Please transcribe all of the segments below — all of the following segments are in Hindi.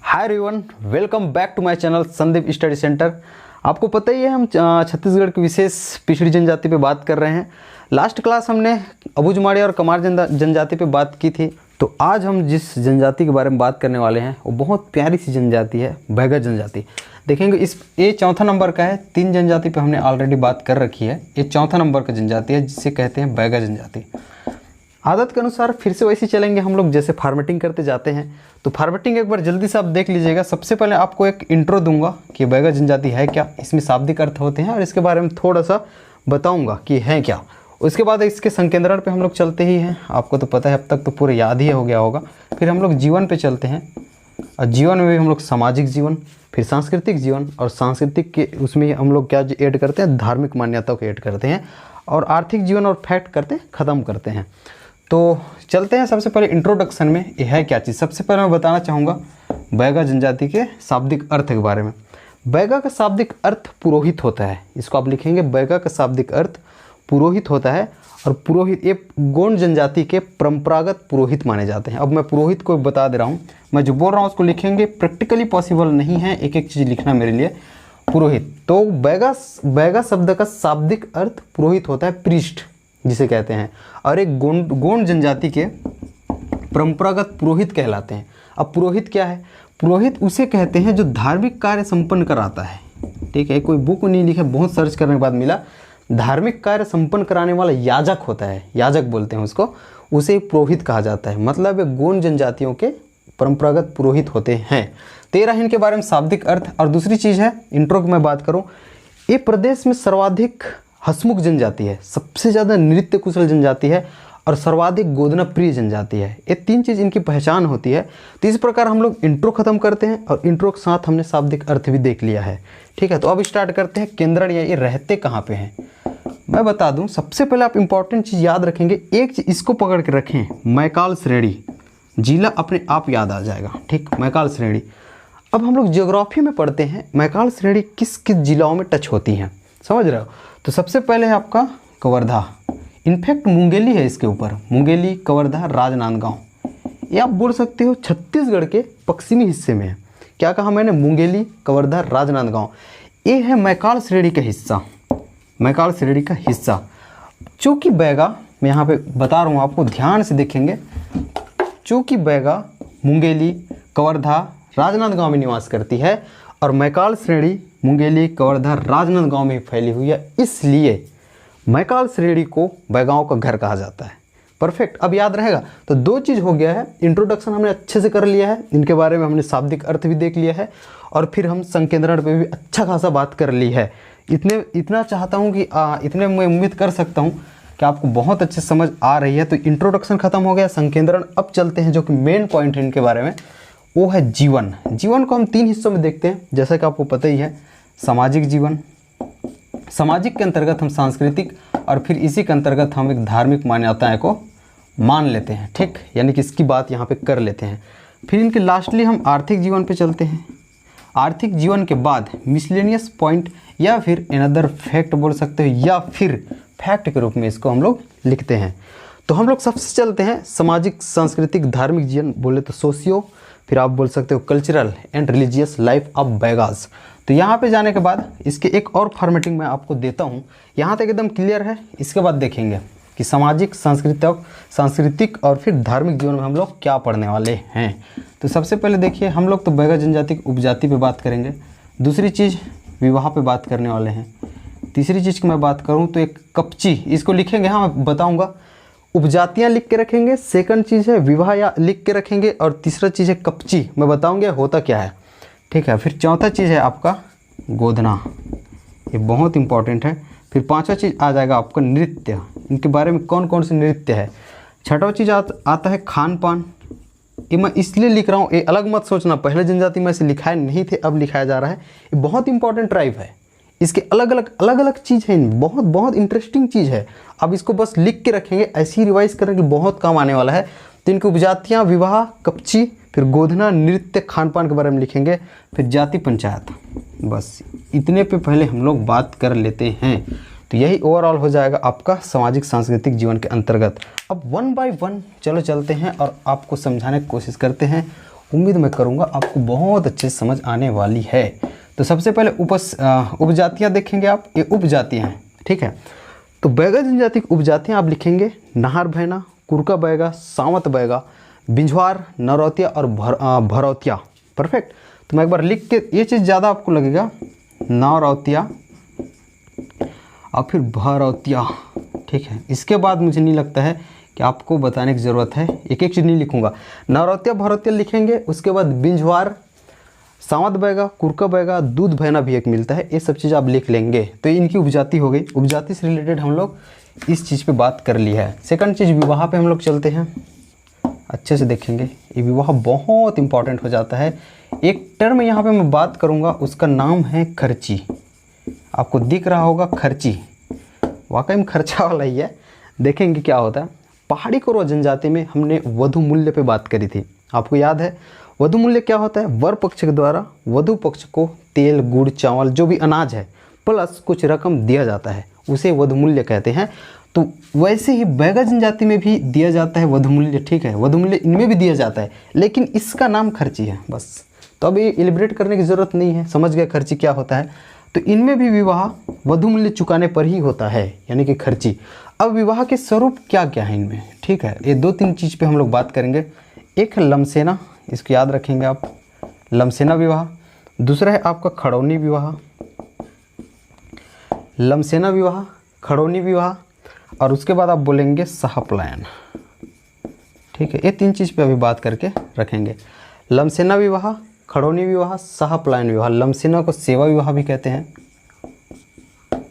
Hi everyone, welcome back to my channel Sandeep study centre. आपको पता ही है हम छत्तीसगढ़ की विशेष पिछड़ी जनजाति पे बात कर रहे हैं। लास्ट क्लास हमने अबूझमाड़ी और कमार जनजाति पे बात की थी। तो आज हम जिस जनजाति के बारे में बात करने वाले हैं वो बहुत प्यारी सी जनजाति है, बैगा जनजाति। देखेंगे ये चौथा नंबर का है। 3 जनजाति पे हमने ऑलरेडी बात कर रखी है। ये चौथा नंबर का जनजाति है जिसे कहते हैं बैगा जनजाति। आदत के अनुसार फिर से वैसे चलेंगे हम लोग जैसे फार्मेटिंग करते जाते हैं। तो फार्मेटिंग एक बार जल्दी से आप देख लीजिएगा। सबसे पहले आपको एक इंट्रो दूंगा कि बैगा जनजाति है क्या, इसमें शाब्दिक अर्थ होते हैं और इसके बारे में थोड़ा सा बताऊंगा कि है क्या। उसके बाद इसके संकेंद्रण पे हम लोग चलते ही हैं। आपको तो पता है, अब तक तो पूरा याद ही हो गया होगा। फिर हम लोग जीवन पे चलते हैं और जीवन में भी हम लोग सामाजिक जीवन, फिर सांस्कृतिक जीवन, और सांस्कृतिक के उसमें हम लोग क्या ऐड करते हैं, धार्मिक मान्यताओं को ऐड करते हैं, और आर्थिक जीवन और फैक्ट करते हैं, ख़त्म करते हैं। तो चलते हैं सबसे पहले इंट्रोडक्शन में ये है क्या चीज़। सबसे पहले मैं बताना चाहूँगा बैगा जनजाति के शाब्दिक अर्थ के बारे में। बैगा का शाब्दिक अर्थ पुरोहित होता है। इसको आप लिखेंगे, बैगा का शाब्दिक अर्थ पुरोहित होता है। और पुरोहित ये गोंड जनजाति के परंपरागत पुरोहित माने जाते हैं। अब मैं पुरोहित को बता दे रहा हूँ, मैं जो बोल रहा हूँ उसको लिखेंगे। प्रैक्टिकली पॉसिबल नहीं है एक एक चीज़ लिखना मेरे लिए। पुरोहित, तो बैगा शब्द का शाब्दिक अर्थ पुरोहित होता है, प्रीस्ट जिसे कहते हैं। और एक गोंड जनजाति के परंपरागत पुरोहित कहलाते हैं। अब पुरोहित क्या है? पुरोहित उसे कहते हैं जो धार्मिक कार्य संपन्न कराता है। ठीक है, कोई बुक नहीं लिखा, बहुत सर्च करने के बाद मिला। धार्मिक कार्य संपन्न कराने वाला याजक होता है, याजक बोलते हैं उसको, उसे पुरोहित कहा जाता है। मतलब ये गोंड जनजातियों के परंपरागत पुरोहित होते हैं। 13 इनके बारे में शाब्दिक अर्थ। और दूसरी चीज़ है, इंट्रो की मैं बात करूँ, ये प्रदेश में सर्वाधिक हसमुख जनजाति है, सबसे ज़्यादा नृत्य कुशल जनजाति है, और सर्वाधिक गोदना प्रिय जनजाति है। ये 3 चीज़ इनकी पहचान होती है। तो इस प्रकार हम लोग इंट्रो ख़त्म करते हैं और इंट्रो के साथ हमने शाब्दिक अर्थ भी देख लिया है। ठीक है, तो अब स्टार्ट करते हैं केंद्रण, या ये रहते कहाँ पे हैं। मैं बता दूं, सबसे पहले आप इंपॉर्टेंट चीज़ याद रखेंगे। एक चीज़ इसको पकड़ के रखें, मैकाल श्रेणी। जिला अपने आप याद आ जाएगा। ठीक, मैकाल श्रेणी। अब हम लोग ज्योग्राफी में पढ़ते हैं मैकाल श्रेणी किस किस जिलाओं में टच होती हैं, समझ रहे हो। तो सबसे पहले है आपका कवर्धा। इनफैक्ट मुंगेली है इसके ऊपर, मुंगेली, कवर्धा, राजनांदगांव। ये आप बोल सकते हो छत्तीसगढ़ के पश्चिमी हिस्से में है। क्या कहा मैंने? मुंगेली, कवर्धा, राजनांदगांव। ये है मैकाल श्रेणी का हिस्सा, मैकाल श्रेणी का हिस्सा। चूँकि बैगा, मैं यहाँ पे बता रहा हूँ आपको, ध्यान से देखेंगे। चूँकि बैगा मुंगेली, कवर्धा, राजनांदगांव में निवास करती है और मैकाल श्रेणी मुंगेली, कवर्धा, राजनांदगांव में फैली हुई है, इसलिए मैकाल श्रेणी को बैगाओं का घर कहा जाता है। परफेक्ट, अब याद रहेगा। तो 2 चीज़ हो गया है। इंट्रोडक्शन हमने अच्छे से कर लिया है, इनके बारे में हमने शाब्दिक अर्थ भी देख लिया है, और फिर हम संकेंद्रण पे भी अच्छा खासा बात कर ली है। इतना चाहता हूँ कि इतने मैं उम्मीद कर सकता हूँ कि आपको बहुत अच्छे समझ आ रही है। तो इंट्रोडक्शन खत्म हो गया, संकेंद्रण। अब चलते हैं जो कि मेन पॉइंट है इनके बारे में, वो है जीवन। जीवन को हम 3 हिस्सों में देखते हैं, जैसा कि आपको पता ही है। सामाजिक जीवन, सामाजिक के अंतर्गत हम सांस्कृतिक, और फिर इसी के अंतर्गत हम एक धार्मिक मान्यताएं को मान लेते हैं। ठीक, यानी कि इसकी बात यहाँ पे कर लेते हैं। फिर इनके लास्टली हम आर्थिक जीवन पे चलते हैं। आर्थिक जीवन के बाद मिसलेनियस पॉइंट, या फिर अनदर फैक्ट बोल सकते हो, या फिर फैक्ट के रूप में इसको हम लोग लिखते हैं। तो हम लोग सबसे चलते हैं सामाजिक, सांस्कृतिक, धार्मिक जीवन बोले तो सोशियो, फिर आप बोल सकते हो cultural and religious life of Baigas. तो यहाँ पे जाने के बाद इसके एक और फॉर्मेटिंग मैं आपको देता हूँ, यहाँ तक एकदम क्लियर है। इसके बाद देखेंगे कि सामाजिक, सांस्कृतिक और फिर धार्मिक जीवन में हम लोग क्या पढ़ने वाले हैं। तो सबसे पहले देखिए, हम लोग तो बैगा जनजाति की उपजाति पे बात करेंगे। दूसरी चीज़ विवाह पे बात करने वाले हैं। तीसरी चीज़ की मैं बात करूँ तो एक कपची, इसको लिखेंगे, हाँ मैं बताऊँगा। उपजातियाँ लिख के रखेंगे, सेकंड चीज़ है विवाह या लिख के रखेंगे, और तीसरा चीज़ है कपची, मैं बताऊँगा होता क्या है। ठीक है, फिर चौथा चीज़ है आपका गोदना, ये बहुत इंपॉर्टेंट है। फिर 5वां चीज़ आ जाएगा आपका नृत्य, इनके बारे में कौन कौन से नृत्य है। 6वां चीज़ आता है खान पान। ये मैं इसलिए लिख रहा हूँ, ये अलग मत सोचना, पहले जनजाति में से लिखाए नहीं थे, अब लिखाया जा रहा है। ये बहुत इंपॉर्टेंट ट्राइब है, इसके अलग अलग चीज़ है, बहुत इंटरेस्टिंग चीज़ है। अब इसको बस लिख के रखेंगे, ऐसे ही रिवाइज करेंगे, बहुत काम आने वाला है। तो इनकी उपजातियाँ, विवाह, कपची, फिर गोधना, नृत्य, खान पान के बारे में लिखेंगे, फिर जाति पंचायत। बस इतने पे पहले हम लोग बात कर लेते हैं। तो यही ओवरऑल हो जाएगा आपका सामाजिक सांस्कृतिक जीवन के अंतर्गत। अब 1 बाय 1 चलो चलते हैं और आपको समझाने की कोशिश करते हैं उम्मीद मैं करूँगा आपको बहुत अच्छे समझ आने वाली है। तो सबसे पहले उपजातियाँ देखेंगे आप, ये उपजातियाँ हैं, ठीक है। तो बैगा जनजाति की उपजातियाँ आप लिखेंगे नाहर भैना, कुरका बैगा, सावंत बैगा, बिंझवार, नरौतिया और भरौतिया। परफेक्ट। तो मैं एक बार लिख के, ये चीज़ ज़्यादा आपको लगेगा, नरौतिया और फिर भरौतिया, ठीक है। इसके बाद मुझे नहीं लगता है कि आपको बताने की ज़रूरत है, एक एक चीज़ नहीं लिखूंगा। नरौतिया भरौतिया लिखेंगे, उसके बाद बिंझवार, सावंत बैगा, कुरका बैगा, दूध भैना भी एक मिलता है, ये सब चीज़ आप लिख लेंगे। तो इनकी उपजाति हो गई। उपजाति से रिलेटेड हम लोग इस चीज़ पे बात कर ली है। सेकंड चीज़, विवाह पे हम लोग चलते हैं, अच्छे से देखेंगे। ये विवाह बहुत इंपॉर्टेंट हो जाता है। एक टर्म यहाँ पे मैं बात करूँगा, उसका नाम है खर्ची। आपको दिख रहा होगा खर्ची, वाकई में खर्चा वाला ही है। देखेंगे क्या होता है। पहाड़ी कोरवा जनजाति में हमने वधु मूल्य पे बात करी थी, आपको याद है। वधु मूल्य क्या होता है? वर पक्ष के द्वारा वधु पक्ष को तेल, गुड़, चावल, जो भी अनाज है प्लस कुछ रकम दिया जाता है, उसे वधु मूल्य कहते हैं। तो वैसे ही बैगा जनजाति में भी दिया जाता है वधु मूल्य, ठीक है। वधु मूल्य इनमें भी दिया जाता है, लेकिन इसका नाम खर्ची है बस। तो अब ये एलिब्रेट करने की ज़रूरत नहीं है, समझ गए खर्ची क्या होता है। तो इनमें भी विवाह वधु मूल्य चुकाने पर ही होता है, यानी कि खर्ची। अब विवाह के स्वरूप क्या क्या है इनमें, ठीक है। ये दो तीन चीज़ पे हम लोग बात करेंगे। एक है लमसेना, इसको याद रखेंगे आप, लमसेना विवाह। दूसरा है आपका खड़ौनी विवाह, लमसेना विवाह, खड़ौनी विवाह, और उसके बाद आप बोलेंगे साहपलायन, ठीक है। ये तीन चीज़ पे अभी बात करके रखेंगे। लमसेना विवाह, खड़ौनी विवाह, साहपलायन विवाह। लमसेना को सेवा विवाह भी कहते हैं,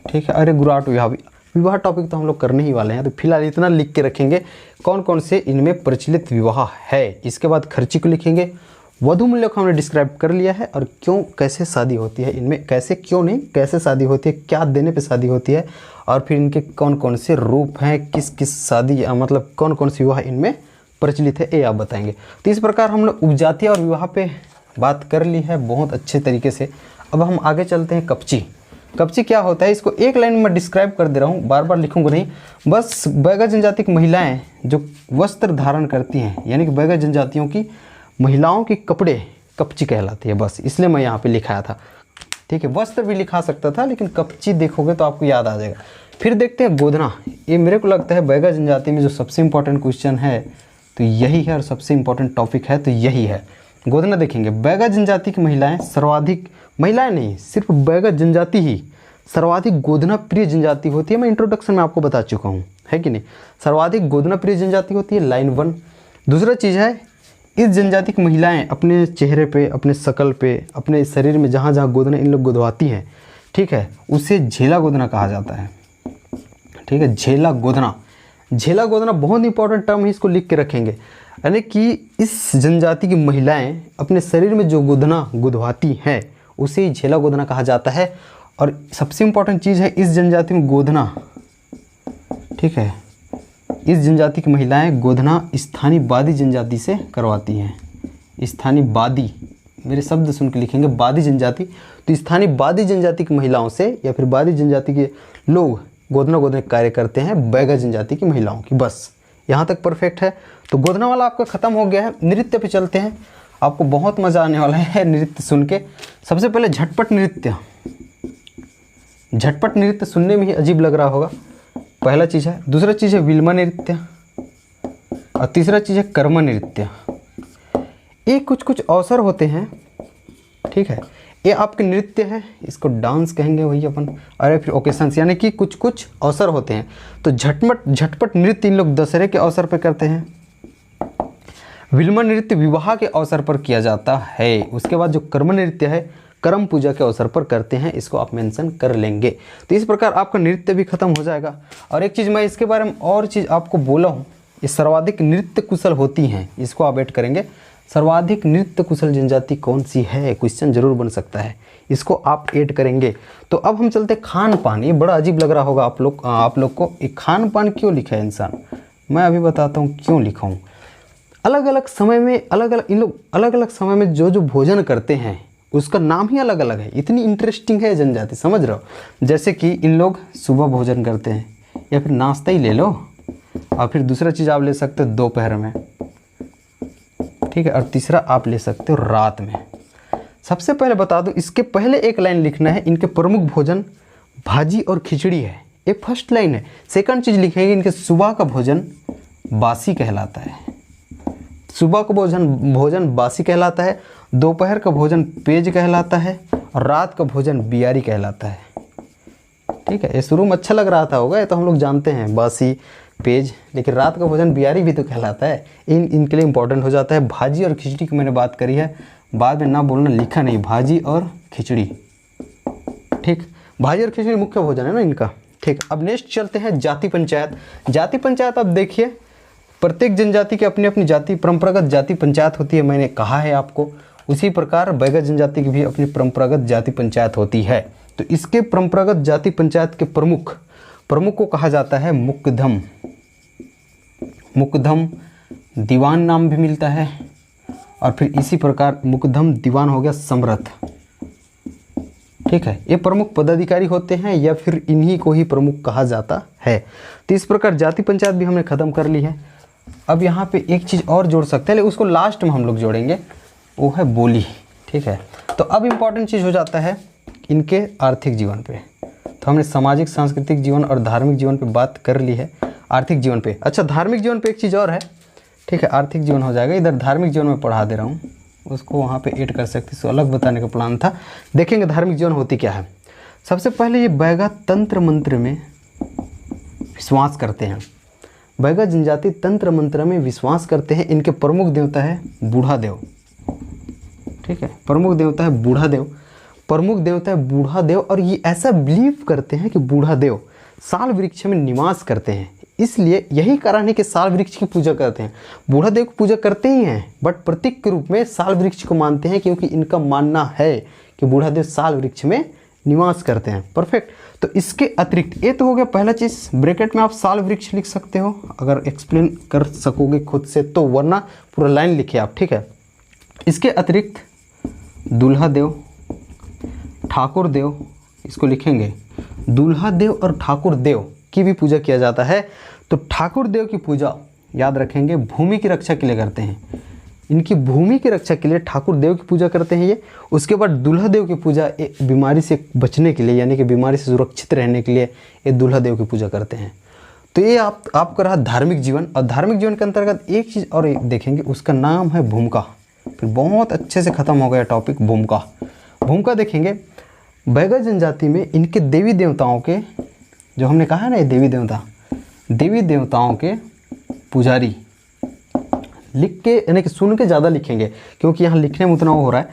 ठीक है। अरे गुराट विवाह भी, विवाह टॉपिक तो हम लोग करने ही वाले हैं, तो फिलहाल इतना लिख के रखेंगे कौन कौन से इनमें प्रचलित विवाह है। इसके बाद खर्ची को लिखेंगे। वधु मूल्य को हमने डिस्क्राइब कर लिया है, और क्यों कैसे शादी होती है इनमें, कैसे क्यों नहीं, कैसे शादी होती है, क्या देने पे शादी होती है, और फिर इनके कौन कौन से रूप हैं, किस किस शादी मतलब कौन कौन से विवाह इनमें प्रचलित है, ये आप बताएंगे। तो इस प्रकार हम लोग उपजाति और विवाह पे बात कर ली है बहुत अच्छे तरीके से। अब हम आगे चलते हैं कपची। कपची क्या होता है, इसको एक लाइन में डिस्क्राइब कर दे रहा हूँ, बार बार लिखूंगा नहीं। बस बैगा जनजाति की महिलाएं जो वस्त्र धारण करती हैं, यानी कि बैगा जनजातियों की महिलाओं के कपड़े कपची कहलाती है, बस इसलिए मैं यहाँ पे लिखाया था, ठीक है। वस्त्र भी लिखा सकता था, लेकिन कपची देखोगे तो आपको याद आ जाएगा। फिर देखते हैं गोधना। ये मेरे को लगता है बैगा जनजाति में जो सबसे इंपॉर्टेंट क्वेश्चन है तो यही है, और सबसे इंपॉर्टेंट टॉपिक है तो यही है। गोधना देखेंगे। बैगा जनजाति की महिलाएं सर्वाधिक, महिलाएं नहीं सिर्फ बैगा जनजाति ही सर्वाधिक गोधना प्रिय जनजाति होती है। मैं इंट्रोडक्शन में आपको बता चुका हूँ, है कि नहीं। सर्वाधिक गोधना प्रिय जनजाति होती है, लाइन 1। दूसरा चीज़ है, इस जनजाति की महिलाएं अपने चेहरे पे, अपने शकल पे, अपने शरीर में जहाँ जहाँ गोधना इन लोग गोदवाती हैं, ठीक है, उसे झेला गोधना कहा जाता है, ठीक है। झेला गोधना, झेला गोधना बहुत इंपॉर्टेंट टर्म है, इसको लिख के रखेंगे। यानी कि इस जनजाति की महिलाएं अपने शरीर में जो गोधना गुदवाती हैं उसे ही झेला गोधना कहा जाता है। और सबसे इंपॉर्टेंट चीज़ है, इस जनजाति में गोधना, ठीक है, इस जनजाति की महिलाएं गोधना स्थानीय बादी जनजाति से करवाती हैं। स्थानीय बादी, मेरे शब्द सुन के लिखेंगे, बादी जनजाति। तो स्थानीय बादी जनजाति की महिलाओं से या फिर बादी जनजाति के लोग गोधना गोधना कार्य करते हैं बैगा जनजाति की महिलाओं की। बस यहाँ तक परफेक्ट है। तो गोधना वाला आपका ख़त्म हो गया है। नृत्य पे चलते हैं, आपको बहुत मज़ा आने वाला है नृत्य सुन के। सबसे पहले झटपट नृत्य। झटपट नृत्य सुनने में ही अजीब लग रहा होगा, पहला चीज़ है। दूसरा चीज़ है विल्मा नृत्य, और तीसरा चीज़ है कर्म नृत्य। ये कुछ कुछ अवसर होते हैं, ठीक है, ये आपके नृत्य है, इसको डांस कहेंगे वही अपन। अरे फिर ओकेशंस, यानी कि कुछ कुछ अवसर होते हैं। तो झटपट नृत्य इन लोग दशहरे के अवसर पर करते हैं। विल्मा नृत्य विवाह के अवसर पर किया जाता है। उसके बाद जो कर्म नृत्य है कर्म पूजा के अवसर पर करते हैं, इसको आप मेंशन कर लेंगे। तो इस प्रकार आपका नृत्य भी खत्म हो जाएगा। और एक चीज़ मैं इसके बारे में और चीज़ आपको बोला हूँ, ये सर्वाधिक नृत्य कुशल होती हैं, इसको आप ऐड करेंगे। सर्वाधिक नृत्य कुशल जनजाति कौन सी है, क्वेश्चन जरूर बन सकता है, इसको आप ऐड करेंगे। तो अब हम चलते खान पान। ये बड़ा अजीब लग रहा होगा आप लोग को, ये खान पान क्यों लिखा है इंसान, मैं अभी बताता हूँ क्यों लिखा हूँ। अलग अलग समय में इन लोग अलग अलग समय में जो जो भोजन करते हैं उसका नाम ही अलग अलग है। इतनी इंटरेस्टिंग है जनजाति, समझ रहे हो। जैसे कि इन लोग सुबह भोजन करते हैं, या फिर नाश्ता ही ले लो, और फिर दूसरा चीज़ आप ले सकते हो दोपहर में, ठीक है, और तीसरा आप ले सकते हो रात में। सबसे पहले बता दूं, इसके पहले एक लाइन लिखना है, इनके प्रमुख भोजन भाजी और खिचड़ी है, ये फर्स्ट लाइन है। सेकंड चीज़ लिखेंगे, इनके सुबह का भोजन बासी कहलाता है, सुबह का भोजन बासी कहलाता है, दोपहर का भोजन पेज कहलाता है, और रात का भोजन बियारी कहलाता है। ठीक है, ये शुरू में अच्छा लग रहा था होगा, ये तो हम लोग जानते हैं बासी पेज, लेकिन रात का भोजन बियारी भी तो कहलाता है। इनके लिए इंपॉर्टेंट हो जाता है। भाजी और खिचड़ी की मैंने बात करी है, बाद में ना बोलना, लिखा नहीं, भाजी और खिचड़ी। ठीक, भाजी और खिचड़ी मुख्य भोजन है ना इनका। ठीक, अब नेक्स्ट चलते हैं जाति पंचायत। जाति पंचायत, अब देखिए प्रत्येक जनजाति की अपनी अपनी जाति परंपरागत जाति पंचायत होती है, मैंने कहा है आपको। उसी प्रकार बैगा जनजाति की भी अपनी परंपरागत जाति पंचायत होती है। तो इसके परंपरागत जाति पंचायत के प्रमुख को कहा जाता है मुकदम। मुकदम दीवान नाम भी मिलता है, और फिर इसी प्रकार मुकदम दीवान हो गया समरथ। ठीक है, ये प्रमुख पदाधिकारी होते हैं या फिर इन्हीं को ही प्रमुख कहा जाता है। तो इस प्रकार जाति पंचायत भी हमने खत्म कर ली है। अब यहाँ पे एक चीज़ और जोड़ सकते हैं, लेकिन उसको लास्ट में हम लोग जोड़ेंगे, वो है बोली। ठीक है, तो अब इम्पॉर्टेंट चीज़ हो जाता है इनके आर्थिक जीवन पे। तो हमने सामाजिक सांस्कृतिक जीवन और धार्मिक जीवन पे बात कर ली है। आर्थिक जीवन पे, अच्छा धार्मिक जीवन पे एक चीज़ और है। ठीक है, आर्थिक जीवन हो जाएगा, इधर धार्मिक जीवन में पढ़ा दे रहा हूँ, उसको वहाँ पे ऐड कर सकते, इसको अलग बताने का प्लान था। देखेंगे धार्मिक जीवन होती क्या है। सबसे पहले ये बैगा तंत्र मंत्र में विश्वास करते हैं। बैगा जनजाति तंत्र मंत्र में विश्वास करते हैं। इनके प्रमुख देवता है बूढ़ा देव। ठीक है, प्रमुख देवता है बूढ़ा देव, प्रमुख देवता है बूढ़ा देव। और ये ऐसा बिलीव करते हैं कि बूढ़ा देव साल वृक्ष में निवास करते हैं, इसलिए यही कारण है कि साल वृक्ष की पूजा करते हैं। बूढ़ा देव की पूजा करते ही हैं, बट प्रतीक के रूप में साल वृक्ष को मानते हैं, क्योंकि इनका मानना है कि बूढ़ा देव साल वृक्ष में निवास करते हैं। परफेक्ट। तो इसके अतिरिक्त ये तो हो गया पहला चीज़। ब्रैकेट में आप साल वृक्ष लिख सकते हो अगर एक्सप्लेन कर सकोगे खुद से तो, वरना पूरा लाइन लिखिए आप। ठीक है, इसके अतिरिक्त दूल्हा देव, ठाकुर देव, इसको लिखेंगे दूल्हा देव और ठाकुर देव की भी पूजा किया जाता है। तो ठाकुर देव की पूजा याद रखेंगे भूमि की रक्षा के लिए करते हैं। इनकी भूमि की रक्षा के लिए ठाकुर देव की पूजा करते हैं ये। उसके बाद दूल्हा देव की पूजा बीमारी से बचने के लिए, यानी कि बीमारी से सुरक्षित रहने के लिए ये दूल्हा देव की पूजा करते हैं। तो ये आपका रहा धार्मिक जीवन। और धार्मिक जीवन के अंतर्गत एक चीज़ और देखेंगे, उसका नाम है भूमिका। फिर बहुत अच्छे से ख़त्म हो गया टॉपिक भूमिका। भूमिका देखेंगे बैगा जनजाति में इनके देवी देवताओं के, जो हमने कहा है ना ये देवी देवताओं के पुजारी, लिख के यानी कि सुन के ज़्यादा लिखेंगे, क्योंकि यहाँ लिखने में उतना वो हो रहा है।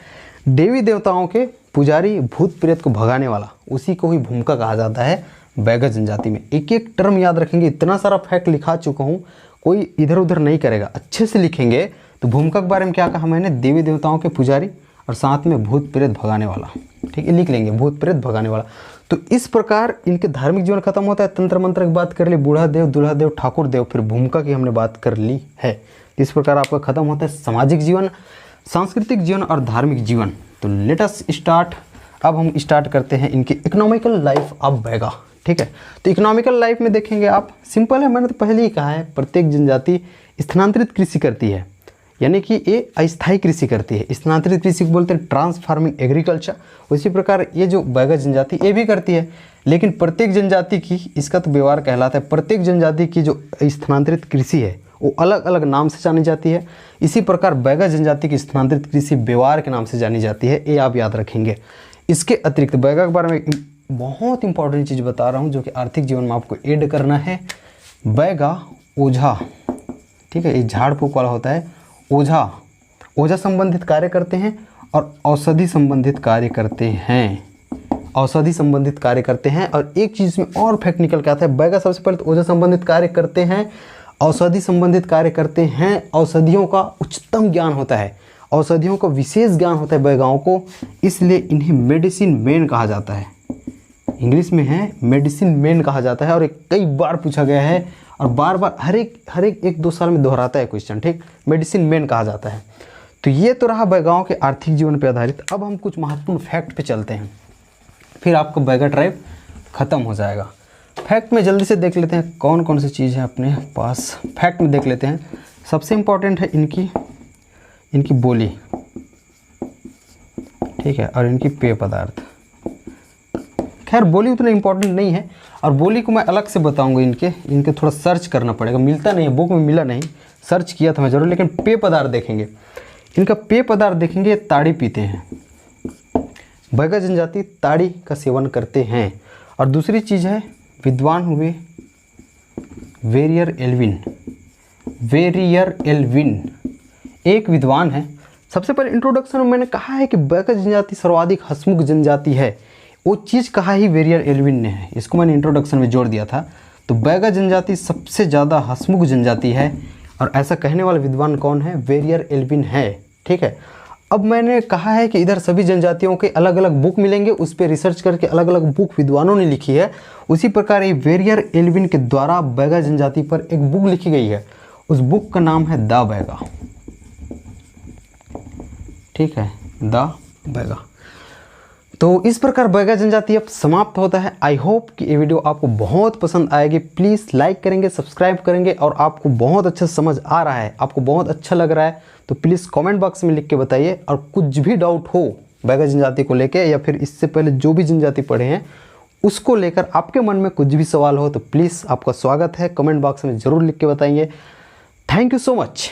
देवी देवताओं के पुजारी, भूत प्रेत को भगाने वाला, उसी को ही भूमिका कहा जाता है बैगा जनजाति में। एक एक टर्म याद रखेंगे, इतना सारा फैक्ट लिखा चुका हूँ, कोई इधर उधर नहीं करेगा, अच्छे से लिखेंगे। तो भूमिका के बारे में क्या कहा मैंने, देवी देवताओं के पुजारी और साथ में भूत प्रेत भगाने वाला। ठीक है, लिख लेंगे भूत प्रेत भगाने वाला। तो इस प्रकार इनके धार्मिक जीवन खत्म होता है। तंत्र मंत्र की बात कर ली, बूढ़ा देव, दूल्हा देव, ठाकुर देव, फिर भूमिका की हमने बात कर ली है। इस प्रकार आपका खत्म होता है सामाजिक जीवन, सांस्कृतिक जीवन और धार्मिक जीवन। तो लेट अस स्टार्ट। अब हम स्टार्ट करते हैं इनकी इकोनॉमिकल लाइफ ऑफ बैगा। ठीक है, तो इकोनॉमिकल लाइफ में देखेंगे आप, सिंपल है, मैंने तो पहले ही कहा है, प्रत्येक जनजाति स्थानांतरित कृषि करती है, यानी कि ये अस्थायी कृषि करती है। स्थानांतरित कृषि को बोलते हैं ट्रांसफार्मिंग एग्रीकल्चर। उसी प्रकार ये जो बैगा जनजाति ये भी करती है, लेकिन प्रत्येक जनजाति की, इसका तो व्यवहार कहलाता है, प्रत्येक जनजाति की जो स्थानांतरित कृषि है वो अलग अलग नाम से जानी जाती है। इसी प्रकार बैगा जनजाति की स्थानांतरित कृषि व्यवहार के नाम से जानी जाती है, ये आप याद रखेंगे। इसके अतिरिक्त बैगा के बारे में बहुत इंपॉर्टेंट चीज़ बता रहा हूँ, जो कि आर्थिक जीवन में आपको ऐड करना है। बैगा ओझा, ठीक है, ये झाड़ फूक वाला होता है, ओझा संबंधित कार्य करते हैं और औषधि संबंधित कार्य करते हैं, औषधि संबंधित कार्य करते हैं। और एक चीज़ में और फैक्ट निकल के आता है, बैगा सबसे पहले तो ओझा संबंधित कार्य करते हैं, औषधि संबंधित कार्य करते हैं। औषधियों का उच्चतम ज्ञान होता है, औषधियों का विशेष ज्ञान होता है बैगाओं को, इसलिए इन्हें मेडिसिन मैन कहा जाता है। इंग्लिश में है मेडिसिन मैन कहा जाता है। और एक कई बार पूछा गया है और बार बार हर एक 1-2 साल में दोहराता है क्वेश्चन। ठीक, मेडिसिन मैन कहा जाता है। तो ये तो रहा बैगाओं के आर्थिक जीवन पर आधारित। अब हम कुछ महत्वपूर्ण फैक्ट पे चलते हैं, फिर आपका बैगा ट्राइब खत्म हो जाएगा। फैक्ट में जल्दी से देख लेते हैं कौन कौन सी चीज़ है अपने पास। फैक्ट में देख लेते हैं, सबसे इम्पॉर्टेंट है इनकी बोली, ठीक है, और इनकी पेय पदार्थ। खैर बोली उतना इम्पोर्टेंट नहीं है, और बोली को मैं अलग से बताऊंगा। इनके थोड़ा सर्च करना पड़ेगा, मिलता नहीं है, बुक में मिला नहीं, सर्च किया था मैं ज़रूर। लेकिन पेय पदार्थ देखेंगे, इनका पेय पदार्थ देखेंगे, ये ताड़ी पीते हैं। बैगा जनजाति ताड़ी का सेवन करते हैं। और दूसरी चीज़ है विद्वान हुए वेरियर एल्विन। वेरियर एल्विन एक विद्वान है। सबसे पहले इंट्रोडक्शन में मैंने कहा है कि बैगा जनजाति सर्वाधिक हंसमुख जनजाति है, वो चीज़ कहा ही वेरियर एल्विन ने है, इसको मैंने इंट्रोडक्शन में जोड़ दिया था। तो बैगा जनजाति सबसे ज़्यादा हंसमुख जनजाति है, और ऐसा कहने वाला विद्वान कौन है? वेरियर एल्विन है, ठीक है। अब मैंने कहा है कि इधर सभी जनजातियों के अलग अलग बुक मिलेंगे, उस पर रिसर्च करके अलग अलग बुक विद्वानों ने लिखी है। उसी प्रकार ये वेरियर एल्विन के द्वारा बैगा जनजाति पर एक बुक लिखी गई है, उस बुक का नाम है द बैगा, ठीक है, द बैगा। तो इस प्रकार बैगा जनजाति अब समाप्त होता है। आई होप कि ये वीडियो आपको बहुत पसंद आएगी। प्लीज़ लाइक करेंगे, सब्सक्राइब करेंगे, और आपको बहुत अच्छा समझ आ रहा है, आपको बहुत अच्छा लग रहा है तो प्लीज़ कमेंट बॉक्स में लिख के बताइए। और कुछ भी डाउट हो बैगा जनजाति को लेकर, या फिर इससे पहले जो भी जनजाति पढ़े हैं उसको लेकर आपके मन में कुछ भी सवाल हो तो प्लीज़ आपका स्वागत है, कमेंट बॉक्स में ज़रूर लिख के बताइए। Thank you so much.